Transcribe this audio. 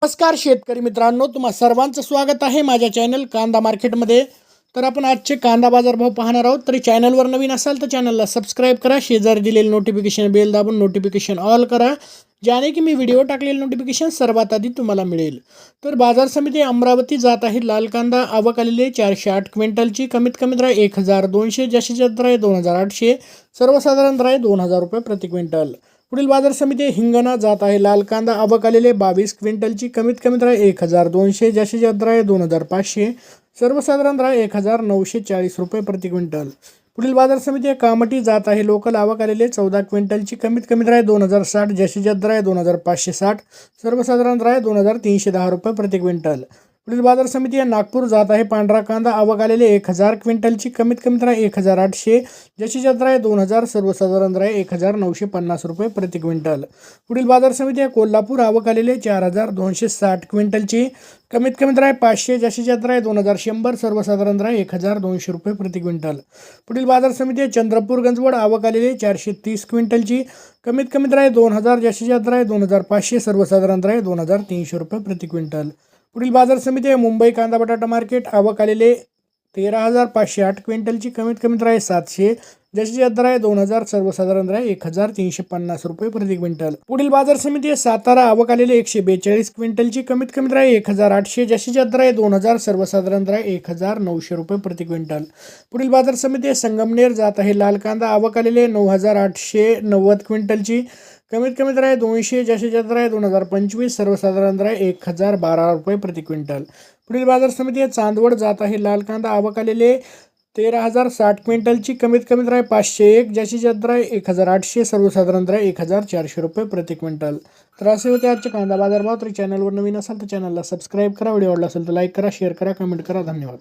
नमस्कार शेतकरी मित्रांनो, तुम्हा सर्वांचं स्वागत आहे माझ्या चॅनल कांदा मार्केटमध्ये. तर आपण आजचे कांदा बाजारभाव पाहणार आहोत. तरी चॅनलवर नवीन असाल तर चॅनलला सबस्क्राईब करा, शेजारी दिलेले नोटिफिकेशन बेल दाबून नोटिफिकेशन ऑल करा, ज्याने की मी व्हिडिओ टाकलेले नोटिफिकेशन सर्वात आधी तुम्हाला मिळेल. तर बाजार समिती अमरावती जात आहे. लाल कांदा आवक आलेली 408 क्विंटलची, कमीत कमी दर 1200, जास्तीत दर 2800, सर्वसाधारण दर 2000 रुपये प्रति क्विंटल. पुढील बाजार समिती हिंगणा जात आहे. लाल कांदा आवक आलेले 22 क्विंटलची, कमीत कमी दर 1200, जास्तीत जास्त दर 2500, सर्वसाधारण दर 1940 रुपये प्रति क्विंटल. पुढील बाजार समिती कामठी जात आहे. लोकल आवक आलेले 14 क्विंटलची, कमीत कमी दर 2060, जास्तीत जास्त दर 2560, सर्वसाधारण दर 2310 रुपये प्रति क्विंटल. पुढील बाजार समिती नागपूर जात आहे. पांढरा कांदा आवक आलेले 1000 क्विंटलची, कमीत कमी दर 1800, जास्तीत जास्त दर 2000, सर्वसाधारण दर 1950 रुपये प्रति क्विंटल. पुढील बाजार समिती कोल्हापूर आवक आलेले 4260 क्विंटलची, कमीत कमी दर 500, जास्तीत जास्त दर 2100, सर्वसाधारण दर 1200 रुपये प्रति क्विंटल. पुढील बाजार समिती चंद्रपूर गंजवड आवक आलेले 430 क्विंटलची, कमीत कमी दर 2000, जास्तीत जास्त दर 2500, सर्वसाधारण दर 2300 रुपये प्रति क्विंटल. पुढील बाजार समिती मुंबई कांदा बटाटा मार्केट आवक आलेले 13508 क्विंटलची, कमीत कमी दर 700, जास्तीत जास्त दर 2000, सर्वसाधारण दर 1350 रुपये प्रति क्विंटल. पुढील बाजार समिती सातारा आवक आलेले 142 क्विंटलची, कमीत कमी दर 1800, जास्तीत जास्त दर 2000, सर्वसाधारण दर 1900 रुपये प्रति क्विंटल. पुढील बाजार समिती संगमनेर जात आहे. लाल कांदा आवक आलेले 9890 क्विंटलची, कमीत कमी दर 200, जास्तीत जास्त दर 2025, सर्वसाधारण दर 1012 रुपये प्रति क्विंटल. पुढील बाजार समिती चांदवड जात आहे. लाल कांदा आवक आलेले 13060 क्विंटलची, कमीत कमी दर 501, जास्तीत जास्त दर 1800, सर्वसाधारण दर 1400 रुपये प्रति क्विंटल. तर असे होते आजचे कांदा बाजारभाव. तरी चॅनलवर नवीन असाल तर चॅनलला सबस्क्राईब करा, व्हिडिओ आवडला असेल तर लाईक करा, शेअर करा, कमेंट करा. धन्यवाद.